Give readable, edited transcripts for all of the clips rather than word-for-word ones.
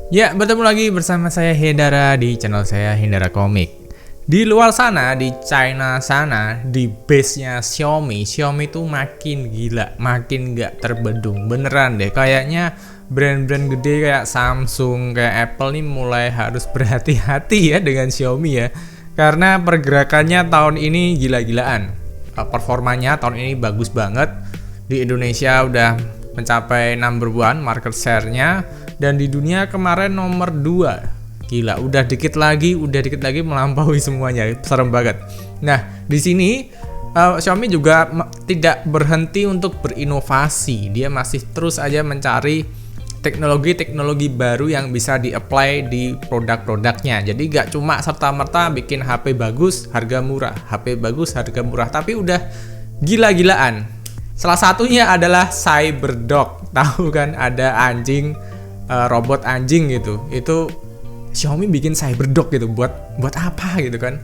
Ya, bertemu lagi bersama saya Hendara di channel saya Hendara Komik. Di luar sana, di China sana, di base-nya Xiaomi tuh makin gila, makin gak terbendung. Beneran deh, kayaknya brand-brand gede kayak Samsung, kayak Apple nih mulai harus berhati-hati ya dengan Xiaomi ya. Karena pergerakannya tahun ini gila-gilaan. Performanya tahun ini bagus banget. Di Indonesia udah mencapai number one market share-nya. Dan di dunia kemarin nomor 2. Gila, udah dikit lagi melampaui semuanya. Serem banget. Nah, di sini Xiaomi juga tidak berhenti untuk berinovasi. Dia masih terus aja mencari teknologi-teknologi baru yang bisa di-apply di produk-produknya. Jadi gak cuma serta-merta bikin HP bagus, harga murah. HP bagus, harga murah. Tapi udah gila-gilaan. Salah satunya adalah CyberDog. Tahu kan ada anjing, robot anjing gitu. Itu Xiaomi bikin CyberDog gitu buat apa gitu kan.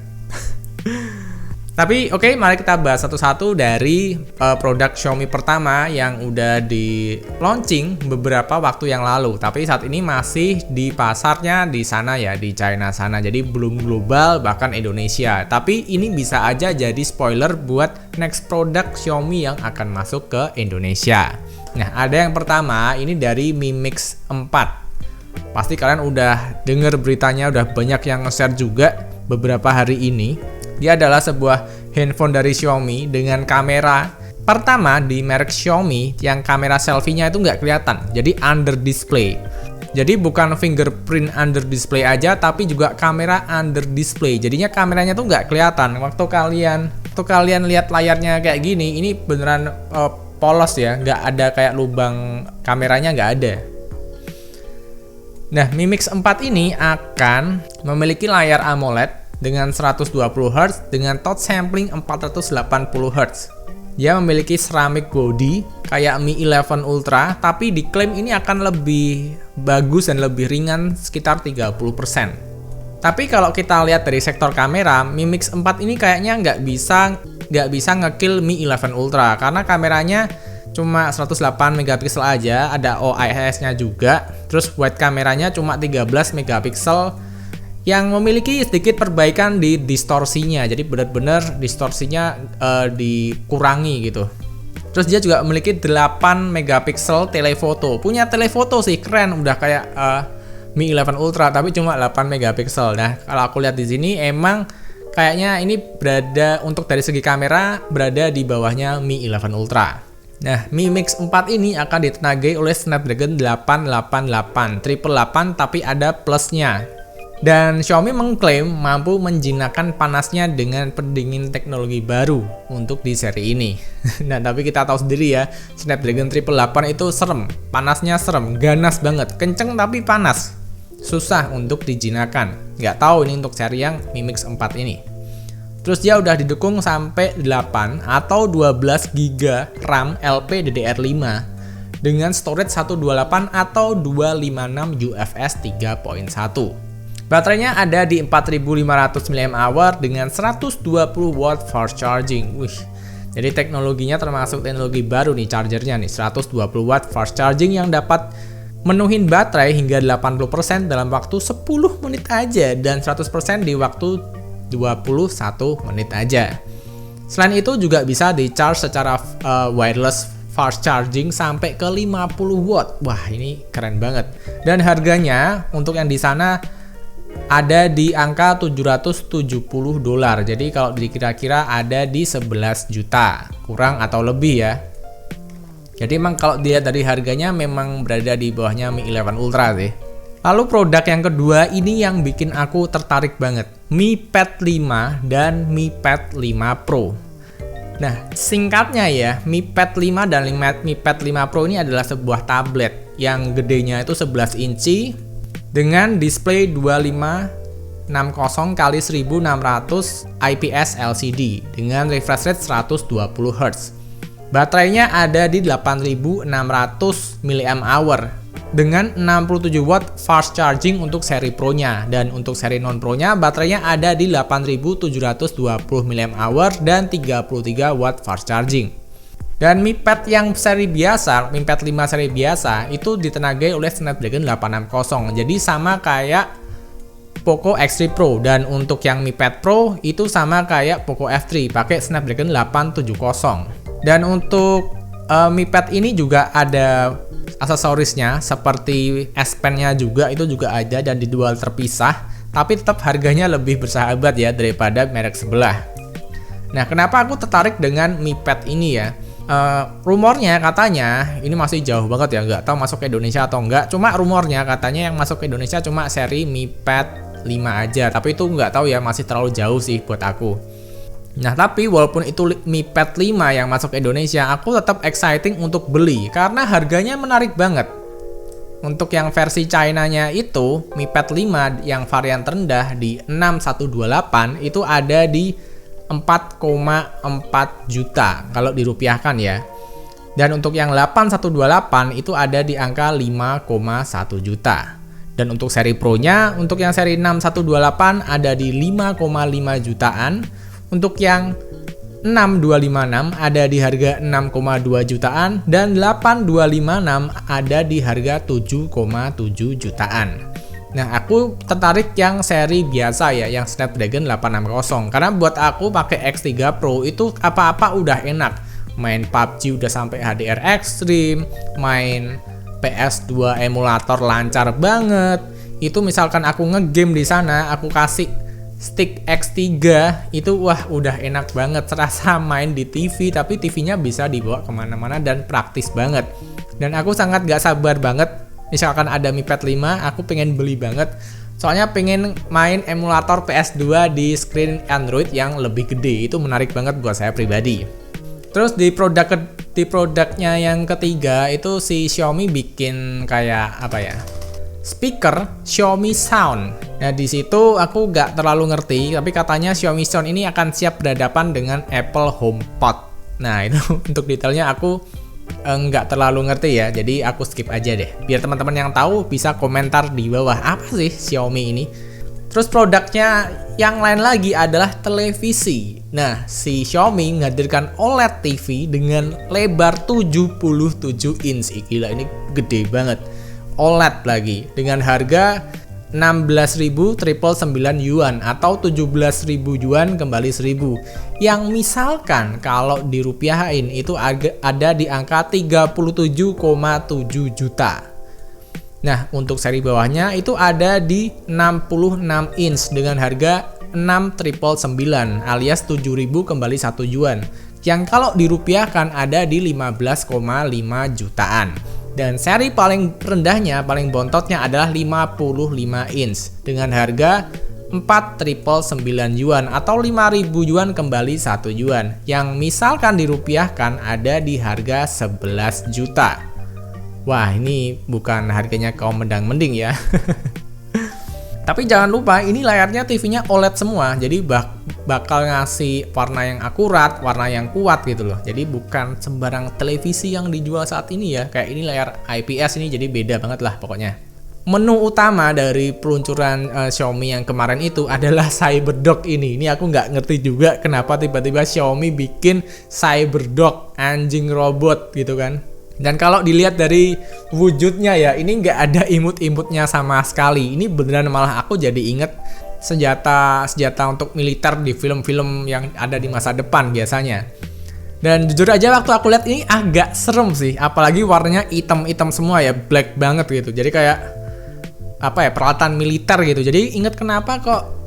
Tapi oke, mari kita bahas satu-satu dari produk Xiaomi pertama yang udah di launching beberapa waktu yang lalu. Tapi saat ini masih di pasarnya di sana ya, di China sana. Jadi belum global bahkan Indonesia. Tapi ini bisa aja jadi spoiler buat next produk Xiaomi yang akan masuk ke Indonesia. Nah, ada yang pertama, ini dari Mi Mix 4. Pasti kalian udah denger beritanya, udah banyak yang nge-share juga beberapa hari ini. Dia adalah sebuah handphone dari Xiaomi dengan kamera pertama di merek Xiaomi yang kamera selfie-nya itu nggak kelihatan, jadi under display. Jadi bukan fingerprint under display aja, tapi juga kamera under display. Jadinya kameranya tuh nggak kelihatan. Waktu kalian lihat layarnya kayak gini, ini beneran polos ya, nggak ada kayak lubang kameranya, nggak ada. Nah, Mi Mix 4 ini akan memiliki layar AMOLED dengan 120Hz dengan touch sampling 480Hz. Dia memiliki ceramic body kayak Mi 11 Ultra, tapi diklaim ini akan lebih bagus dan lebih ringan sekitar 30%. Tapi kalau kita lihat dari sektor kamera, Mi Mix 4 ini kayaknya nggak bisa ngekill Mi 11 Ultra karena kameranya cuma 108 megapiksel aja, ada OIS-nya juga. Terus wide kameranya cuma 13 megapiksel yang memiliki sedikit perbaikan di distorsinya. Jadi benar-benar distorsinya dikurangi gitu. Terus dia juga memiliki 8 megapiksel telefoto. Punya telefoto sih keren, udah kayak Mi 11 Ultra tapi cuma 8 megapiksel. Nah, kalau aku lihat di sini emang kayaknya ini berada untuk dari segi kamera berada di bawahnya Mi 11 Ultra. Nah, Mi Mix 4 ini akan ditenagai oleh Snapdragon 888 tapi ada plusnya. Dan Xiaomi mengklaim mampu menjinakkan panasnya dengan pendingin teknologi baru untuk di seri ini. Nah, tapi kita tahu sendiri ya, Snapdragon 888 itu serem, panasnya serem, ganas banget, kenceng tapi panas. Susah untuk dijinakkan. Nggak tahu ini untuk seri yang Mi Mix 4 ini. Terus dia udah didukung sampai 8 atau 12 GB RAM LPDDR5 dengan storage 128 atau 256 UFS 3.1. Baterainya ada di 4500 mAh dengan 120 watt fast charging. Wih. Jadi teknologinya termasuk teknologi baru nih, chargernya nih 120 watt fast charging yang dapat menuhin baterai hingga 80% dalam waktu 10 menit aja dan 100% di waktu 21 menit aja. Selain itu juga bisa di-charge secara wireless fast charging sampai ke 50 watt. Wah, ini keren banget. Dan harganya untuk yang di sana ada di angka $770. Jadi kalau dikira-kira ada di 11 juta, kurang atau lebih ya. Jadi emang kalau dilihat dari harganya memang berada di bawahnya Mi 11 Ultra sih. Lalu produk yang kedua ini yang bikin aku tertarik banget, Mi Pad 5 dan Mi Pad 5 Pro. Nah, singkatnya ya, Mi Pad 5 dan Mi Pad 5 Pro ini adalah sebuah tablet yang gedenya itu 11 inci dengan display 2560x1600 IPS LCD dengan refresh rate 120Hz. Baterainya ada di 8600 mAh dengan 67 watt fast charging untuk seri Pro-nya, dan untuk seri non Pro-nya baterainya ada di 8720 mAh dan 33 watt fast charging. Dan Mi Pad yang seri biasa, Mi Pad 5 seri biasa, itu ditenagai oleh Snapdragon 860. Jadi sama kayak Poco X3 Pro. Dan untuk yang Mi Pad Pro, itu sama kayak Poco F3, pakai Snapdragon 870. Dan untuk Mi Pad ini juga ada aksesorisnya, seperti S Pen-nya juga, itu juga ada dan dijual terpisah. Tapi tetap harganya lebih bersahabat ya daripada merek sebelah. Nah, kenapa aku tertarik dengan Mi Pad ini ya? Rumornya katanya ini masih jauh banget ya, nggak tahu masuk ke Indonesia atau enggak. Cuma rumornya katanya yang masuk ke Indonesia cuma seri Mi Pad 5 aja, tapi itu nggak tahu ya, masih terlalu jauh sih buat aku. Nah, tapi walaupun itu Mi Pad 5 yang masuk ke Indonesia, aku tetap exciting untuk beli karena harganya menarik banget. Untuk yang versi China-nya itu, Mi Pad 5 yang varian terendah di 6128 itu ada di 4,4 juta kalau dirupiahkan ya. Dan untuk yang 8128 itu ada di angka 5,1 juta. Dan untuk seri Pro-nya, untuk yang seri 6128 ada di 5,5 jutaan. Untuk yang 6256 ada di harga 6,2 jutaan dan 8256 ada di harga 7,7 jutaan. Nah, aku tertarik yang seri biasa ya, yang Snapdragon 860. Karena buat aku pakai X3 Pro itu apa-apa udah enak. Main PUBG udah sampai HDR Extreme, main PS2 emulator lancar banget. Itu misalkan aku ngegame di sana, aku kasih stick X3, itu wah udah enak banget. Serasa main di TV, tapi TV-nya bisa dibawa kemana-mana dan praktis banget. Dan aku sangat gak sabar banget. Misalkan ada Mi Pad 5, aku pengen beli banget. Soalnya pengen main emulator PS2 di screen Android yang lebih gede. Itu menarik banget buat saya pribadi. Terus di produknya yang ketiga itu si Xiaomi bikin kayak apa ya? Speaker Xiaomi Sound. Nah, di situ aku nggak terlalu ngerti, tapi katanya Xiaomi Sound ini akan siap berhadapan dengan Apple HomePod. Nah, itu untuk detailnya aku nggak terlalu ngerti ya, jadi aku skip aja deh. Biar teman-teman yang tahu bisa komentar di bawah apa sih Xiaomi ini. Terus produknya yang lain lagi adalah televisi. Nah, si Xiaomi menghadirkan OLED TV dengan lebar 77 inch. Gila, ini gede banget. OLED lagi dengan harga 16.999 yuan atau 17.000 yuan kembali 1.000. Yang misalkan kalau dirupiahin itu ada di angka 37,7 juta. Nah, untuk seri bawahnya itu ada di 66 inch dengan harga 6.999 alias 7.000 kembali 1 yuan. Yang kalau dirupiahkan ada di 15,5 jutaan. Dan seri paling rendahnya, paling bontotnya adalah 55 inch dengan harga 4.999 yuan atau 5.000 yuan kembali 1 yuan. Yang misalkan dirupiahkan ada di harga 11 juta. Wah, ini bukan harganya kaum mendang-mending ya. Tapi jangan lupa ini layarnya TV-nya OLED semua. Jadi bakal ngasih warna yang akurat, warna yang kuat gitu loh. Jadi bukan sembarang televisi yang dijual saat ini ya. Kayak ini layar IPS ini, jadi beda banget lah pokoknya. Menu utama dari peluncuran Xiaomi yang kemarin itu adalah CyberDog ini. Ini aku nggak ngerti juga kenapa tiba-tiba Xiaomi bikin CyberDog, anjing robot gitu kan. Dan kalau dilihat dari wujudnya ya, ini nggak ada imut-imutnya sama sekali. Ini beneran malah aku jadi inget senjata untuk militer di film-film yang ada di masa depan biasanya. Dan jujur aja waktu aku lihat ini agak serem sih, apalagi warnanya hitam-hitam semua ya, black banget gitu. Jadi kayak apa ya, peralatan militer gitu. Jadi inget kenapa kok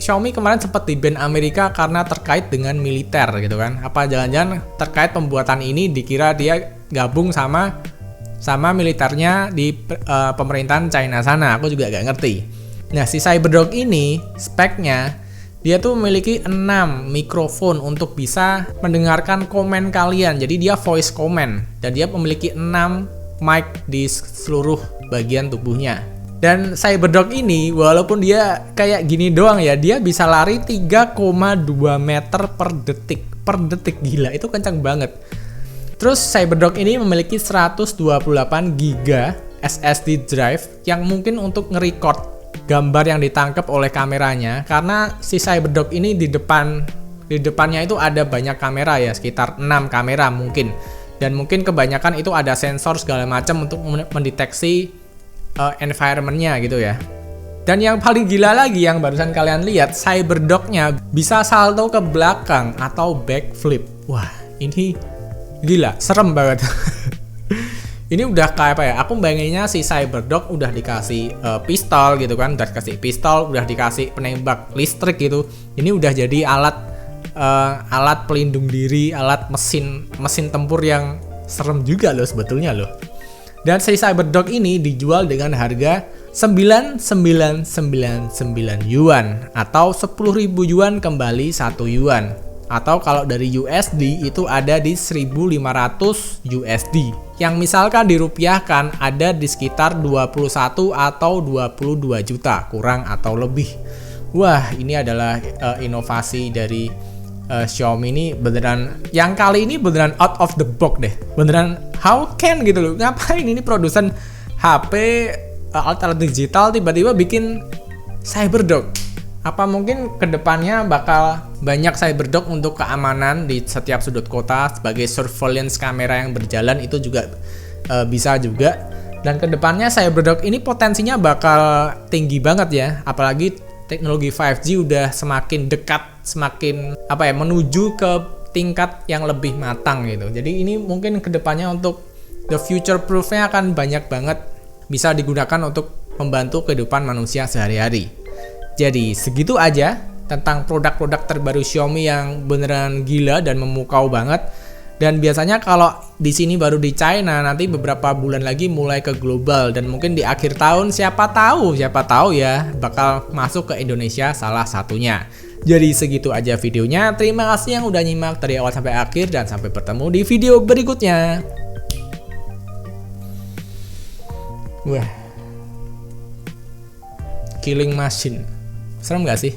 Xiaomi kemarin sempat di-ban Amerika karena terkait dengan militer gitu kan. Apa jangan-jangan terkait pembuatan ini dikira dia gabung sama militernya di pemerintahan China sana. Aku juga gak ngerti. Nah, si CyberDog ini speknya dia tuh memiliki 6 mikrofon untuk bisa mendengarkan komen kalian. Jadi dia voice comment dan dia memiliki 6 mic di seluruh bagian tubuhnya. Dan CyberDog ini walaupun dia kayak gini doang ya, dia bisa lari 3,2 meter per detik. Per detik, gila, itu kencang banget. Terus CyberDog ini memiliki 128 GB SSD drive yang mungkin untuk nge-record gambar yang ditangkap oleh kameranya, karena si CyberDog ini di depannya itu ada banyak kamera ya, sekitar 6 kamera mungkin. Dan mungkin kebanyakan itu ada sensor segala macam untuk mendeteksi environment-nya gitu ya. Dan yang paling gila lagi yang barusan kalian lihat, Cyberdog-nya bisa salto ke belakang atau backflip. Wah, ini gila, serem banget. Ini udah kayak apa ya? Aku bayanginnya si Cyberdog udah dikasih pistol gitu kan, udah dikasih pistol, udah dikasih penembak listrik gitu. Ini udah jadi alat pelindung diri, alat mesin tempur yang serem juga loh sebetulnya loh. Dan si Cyberdog ini dijual dengan harga 9.999 yuan atau 10.000 yuan kembali 1 yuan. Atau kalau dari USD itu ada di 1.500 USD. Yang misalkan dirupiahkan ada di sekitar 21 atau 22 juta kurang atau lebih. Wah, ini adalah inovasi dari Xiaomi ini beneran, yang kali ini beneran out of the box deh. Beneran how can gitu loh. Ngapain ini produsen HP alat-alat digital tiba-tiba bikin Cyberdog? Apa mungkin kedepannya bakal banyak Cyberdog untuk keamanan di setiap sudut kota sebagai surveillance kamera yang berjalan, itu juga bisa juga. Dan kedepannya Cyberdog ini potensinya bakal tinggi banget ya, apalagi teknologi 5G udah semakin dekat, semakin menuju ke tingkat yang lebih matang gitu. Jadi ini mungkin kedepannya untuk the future proof-nya akan banyak banget bisa digunakan untuk membantu kehidupan manusia sehari-hari. Jadi segitu aja tentang produk-produk terbaru Xiaomi yang beneran gila dan memukau banget. Dan biasanya kalau di sini baru di China, nanti beberapa bulan lagi mulai ke global, dan mungkin di akhir tahun siapa tahu ya bakal masuk ke Indonesia salah satunya. Jadi segitu aja videonya. Terima kasih yang udah nyimak dari awal sampai akhir, dan sampai bertemu di video berikutnya. Wah, killing machine, serem gak sih?